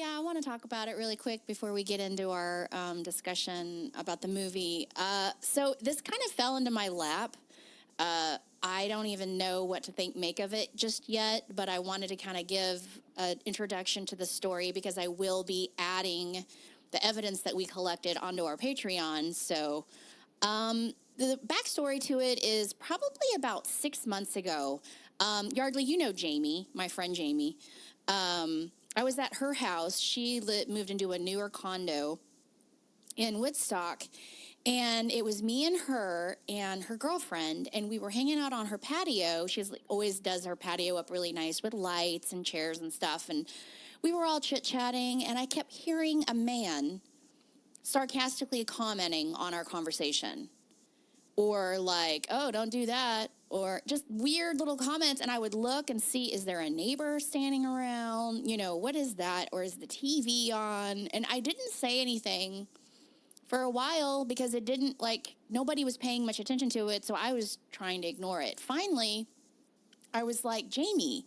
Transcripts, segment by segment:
Yeah, I want to talk about it really quick before we get into our discussion about the movie. So this kind of fell into my lap. I don't even know what to make of it just yet, but I wanted to kind of give an introduction to the story because I will be adding the evidence that we collected onto our Patreon. So the backstory to it is probably about 6 months ago. Yardley, you know Jamie, my friend Jamie. I was at her house. She moved into a newer condo in Woodstock, and it was me and her girlfriend, and we were hanging out on her patio. She's always does her patio up really nice with lights and chairs and stuff, and we were all chit-chatting, and I kept hearing a man sarcastically commenting on our conversation. Or like, oh, don't do that. Or just weird little comments. And I would look and see, is there a neighbor standing around? You know, what is that? Or is the TV on? And I didn't say anything for a while because it didn't, like, nobody was paying much attention to it. So I was trying to ignore it. Finally, I was like, Jamie,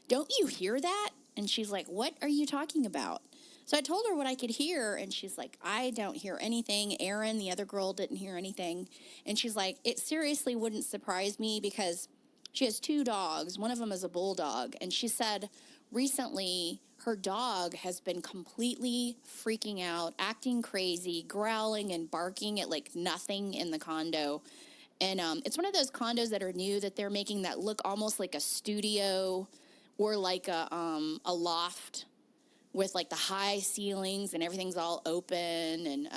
don't you hear that? And she's like, what are you talking about? So I told her what I could hear, and she's like, I don't hear anything. Erin, the other girl, didn't hear anything. And she's like, it seriously wouldn't surprise me because she has 2 dogs. One of them is a bulldog. And she said recently her dog has been completely freaking out, acting crazy, growling and barking at like nothing in the condo. And it's one of those condos that are new that they're making that look almost like a studio or like a loft, with like the high ceilings and everything's all open and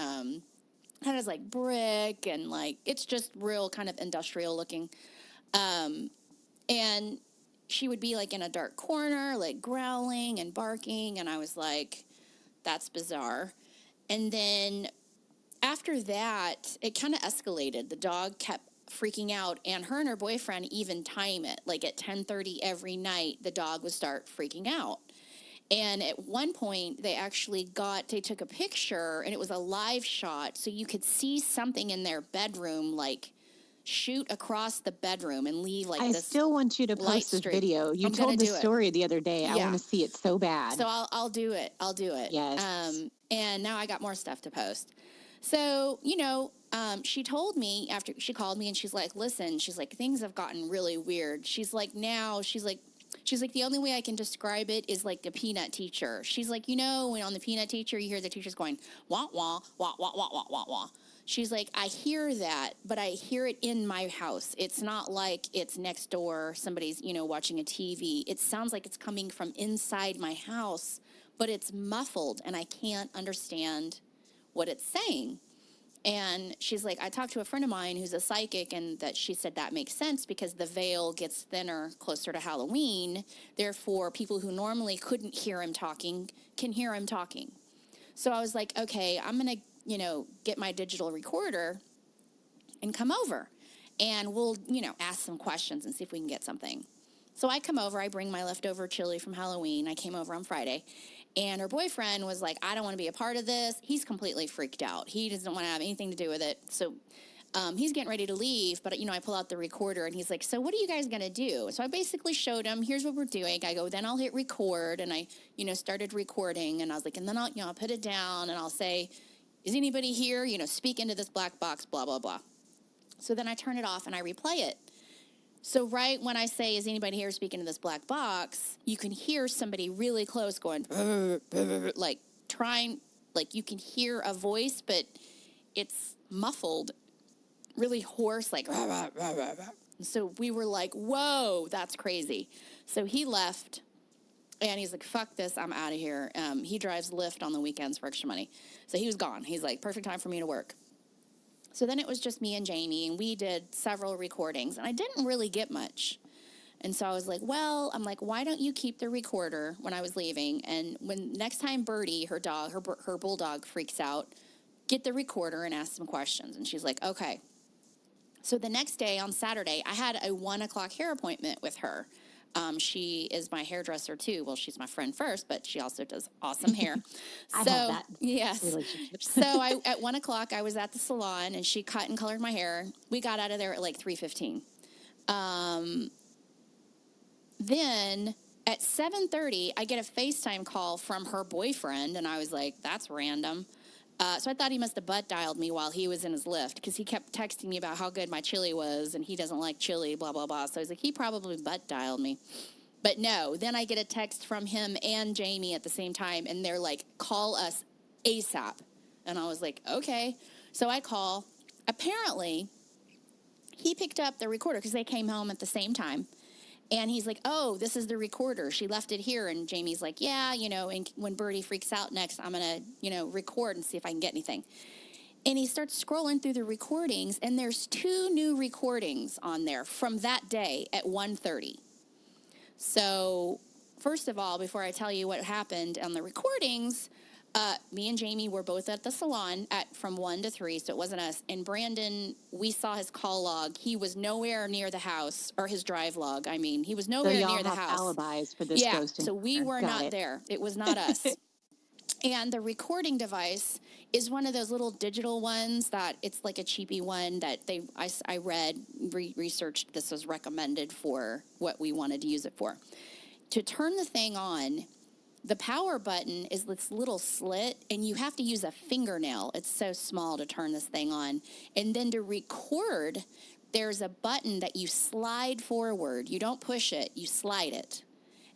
kind of like brick and like it's just real kind of industrial looking. And she would be like in a dark corner, like growling and barking. And I was like, that's bizarre. And then after that, it kind of escalated. The dog kept freaking out, and her and her boyfriend even time it. Like at 10:30 every night, the dog would start freaking out. And at one point, they took a picture, and it was a live shot, so you could see something in their bedroom, like, shoot across the bedroom and leave, like, I still want you to post this video. You told this story the other day. Yeah. I want to see it so bad. So I'll do it. I'll do it. Yes. And now I got more stuff to post. So, you know, she told me after she called me, and she's like, listen, she's like, things have gotten really weird. She's like, the only way I can describe it is like a peanut teacher. She's like, you know, when on the peanut teacher, you hear the teachers going, wah, wah, wah, wah, wah, wah, wah, wah. She's like, I hear that, but I hear it in my house. It's not like it's next door, somebody's, you know, watching a TV. It sounds like it's coming from inside my house, but it's muffled, and I can't understand what it's saying. And she's like, I talked to a friend of mine who's a psychic, and that she said that makes sense because the veil gets thinner closer to Halloween. Therefore, people who normally couldn't hear him talking can hear him talking. So I was like, okay, I'm going to, you know, get my digital recorder and come over, and we'll, you know, ask some questions and see if we can get something. So I come over, I bring my leftover chili from Halloween. I came over on Friday. And her boyfriend was like, I don't want to be a part of this. He's completely freaked out. He doesn't want to have anything to do with it. So he's getting ready to leave. But, you know, I pull out the recorder, and he's like, so what are you guys going to do? So I basically showed him, here's what we're doing. I go, then I'll hit record. And I, you know, started recording. And I was like, and then I'll, you know, I'll put it down, and I'll say, is anybody here? You know, speak into this black box, blah, blah, blah. So then I turn it off, and I replay it. So right when I say, is anybody here speaking to this black box, you can hear somebody really close going, like trying, like you can hear a voice, but it's muffled, really hoarse, like. So we were like, whoa, that's crazy. So he left, and he's like, fuck this, I'm out of here. He drives Lyft on the weekends for extra money. So he was gone. He's like, perfect time for me to work. So then it was just me and Jamie, and we did several recordings, and I didn't really get much. And so I was like, well, I'm like, why don't you keep the recorder when I was leaving? And when next time Birdie, her dog, her bulldog freaks out, get the recorder and ask some questions. And she's like, okay. So the next day on Saturday, I had a 1:00 hair appointment with her. She is my hairdresser too. Well, she's my friend first, but she also does awesome hair. I have that yes. relationship. So at 1:00, I was at the salon, and she cut and colored my hair. We got out of there at like 3:15. Then At 7:30, I get a FaceTime call from her boyfriend, and I was like, that's random. So I thought he must have butt dialed me while he was in his Lyft, because he kept texting me about how good my chili was, and he doesn't like chili, blah, blah, blah. So I was like, he probably butt dialed me. But no, then I get a text from him and Jamie at the same time, and they're like, call us ASAP. And I was like, okay. So I call. Apparently, he picked up the recorder because they came home at the same time. And he's like, oh, this is the recorder. She left it here. And Jamie's like, yeah, and when Birdie freaks out next, I'm going to, record and see if I can get anything. And he starts scrolling through the recordings, and there's 2 new recordings on there from that day at 1:30. So first of all, before I tell you what happened on the recordings, me and Jamie were both at the salon from 1 to 3, so it wasn't us. And Brandon, we saw his call log. He was nowhere near the house, or his drive log. I mean, he was nowhere near the house. Alibis for this ghost. So we were not there. It was not us. And the recording device is one of those little digital ones that it's like a cheapy one that I researched. This was recommended for what we wanted to use it for. To turn the thing on, the power button is this little slit, and you have to use a fingernail. It's so small to turn this thing on. And then to record, there's a button that you slide forward. You don't push it, you slide it.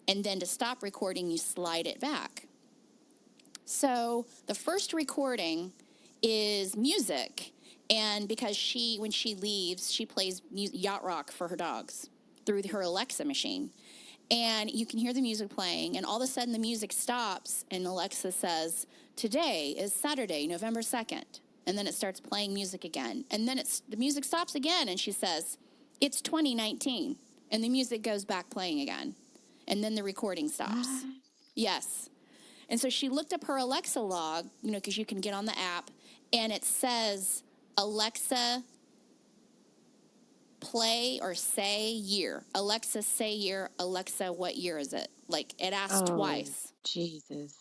And then to stop recording, you slide it back. So the first recording is music. And because when she leaves, she plays yacht rock for her dogs through her Alexa machine. And you can hear the music playing, and all of a sudden the music stops, and Alexa says, today is Saturday, November 2nd. And then it starts playing music again. And then the music stops again, and she says, it's 2019. And the music goes back playing again. And then the recording stops. What? Yes. And so she looked up her Alexa log, because you can get on the app, and it says, Alexa, play or say year. Alexa, say year. Alexa, what year is it? Like, it asked twice. Jesus.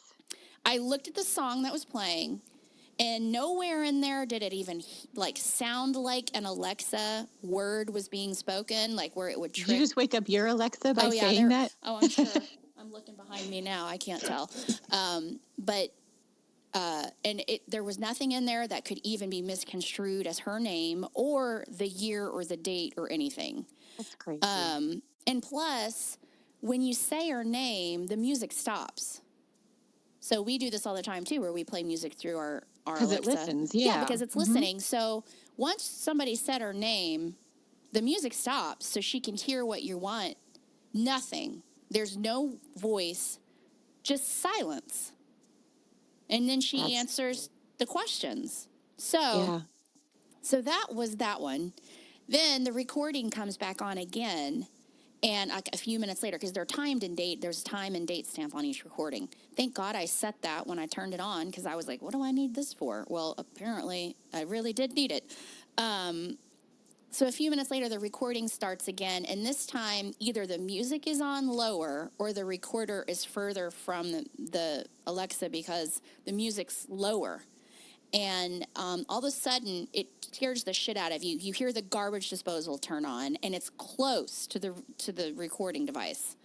I looked at the song that was playing, and nowhere in there did it even sound like an Alexa word was being spoken, like where it would trick. Did you just wake up your Alexa by saying that? Oh, I'm sure. I'm looking behind me now. I can't tell. There was nothing in there that could even be misconstrued as her name or the year or the date or anything. That's crazy. And plus, when you say her name, the music stops. So we do this all the time too, where we play music through our Alexa. Because it listens, yeah. Because it's listening. So once somebody said her name, the music stops so she can hear what you want. Nothing. There's no voice, just silence. And then she answers the questions. So that was that one. Then the recording comes back on again, and a few minutes later, because they're timed and date, there's time and date stamp on each recording. Thank God I set that when I turned it on, because I was like, what do I need this for? Well, apparently I really did need it. So a few minutes later, the recording starts again, and this time either the music is on lower or the recorder is further from the Alexa because the music's lower. And all of a sudden, it scares the shit out of you. You hear the garbage disposal turn on, and it's close to the recording device.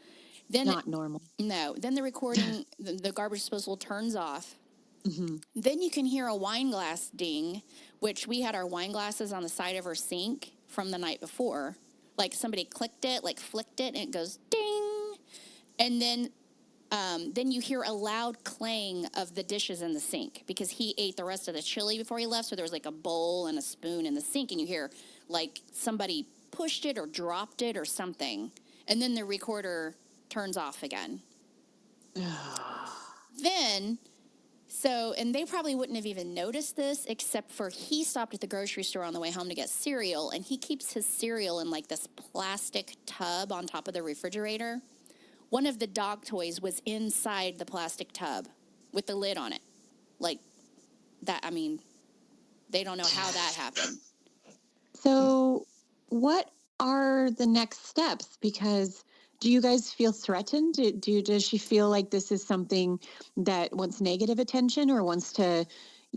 Then not normal. No. Then the recording, the garbage disposal turns off. Mm-hmm. Then you can hear a wine glass ding, which we had our wine glasses on the side of our sink from the night before. Like somebody clicked it, flicked it, and it goes ding. And then you hear a loud clang of the dishes in the sink because he ate the rest of the chili before he left. So there was a bowl and a spoon in the sink, and you hear somebody pushed it or dropped it or something. And then the recorder turns off again. And they probably wouldn't have even noticed this, except for he stopped at the grocery store on the way home to get cereal, and he keeps his cereal in this plastic tub on top of the refrigerator. One of the dog toys was inside the plastic tub with the lid on it. They don't know how that happened. So what are the next steps? Because do you guys feel threatened? Does she feel like this is something that wants negative attention or wants to,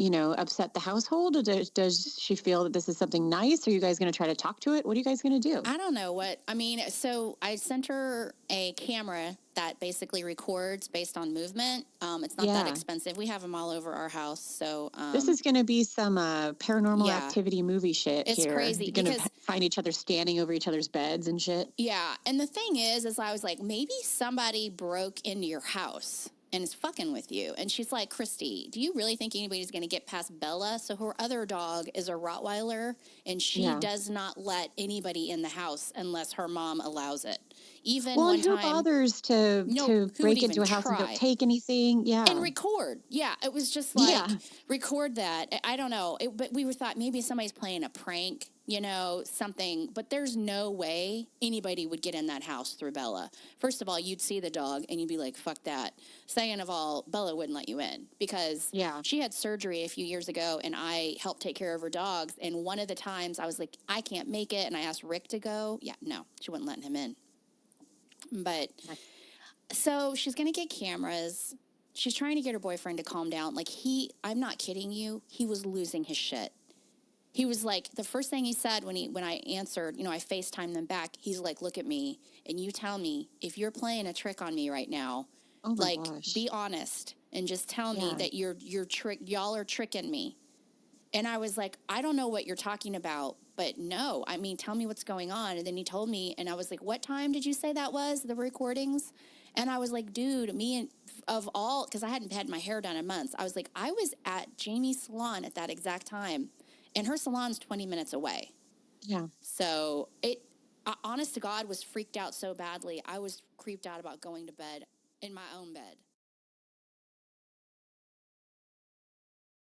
upset the household? Or does she feel that this is something nice? Are you guys going to try to talk to it? What are you guys going to do? I don't know what I mean. So I sent her a camera that basically records based on movement. It's not that Yeah. expensive. We have them all over our house. So This is going to be some paranormal yeah, activity movie shit it's here. crazy You're going to because find each other standing over each other's beds and shit. yeah. And the thing is I was like, maybe somebody broke into your house and is fucking with you. And she's like, Kristi, do you really think anybody's going to get past Bella? So her other dog is a Rottweiler, and she Yeah. does not let anybody in the house unless her mom allows it. Even Well, one and who time, bothers to no, to who would break into even a house and don't try? take anything? And Yeah. record. Yeah, it was just like Yeah. record that. I don't know, but we were thought maybe somebody's playing a prank, something. But there's no way anybody would get in that house through Bella. First of all, you'd see the dog and you'd be like, "Fuck that." Second of all, Bella wouldn't let you in because Yeah. she had surgery a few years ago, and I helped take care of her dogs. And one of the times I was like, "I can't make it," and I asked Rick to go. Yeah, no, she wouldn't let him in. But so she's going to get cameras. She's trying to get her boyfriend to calm down. Like, I'm not kidding you, he was losing his shit. He was like, the first thing he said when I answered, I FaceTimed them back, he's like, look at me and you tell me if you're playing a trick on me right now. Oh my Like, gosh. be honest and just tell me Yeah. that y'all are tricking me. And I was like, I don't know what you're talking about, but no, I mean, tell me what's going on. And then he told me, and I was like, what time did you say that was, the recordings? And I was like, dude, because I hadn't had my hair done in months. I was like, I was at Jamie's salon at that exact time, and her salon's 20 minutes away. Yeah. So honest to God, was freaked out so badly. I was creeped out about going to bed in my own bed.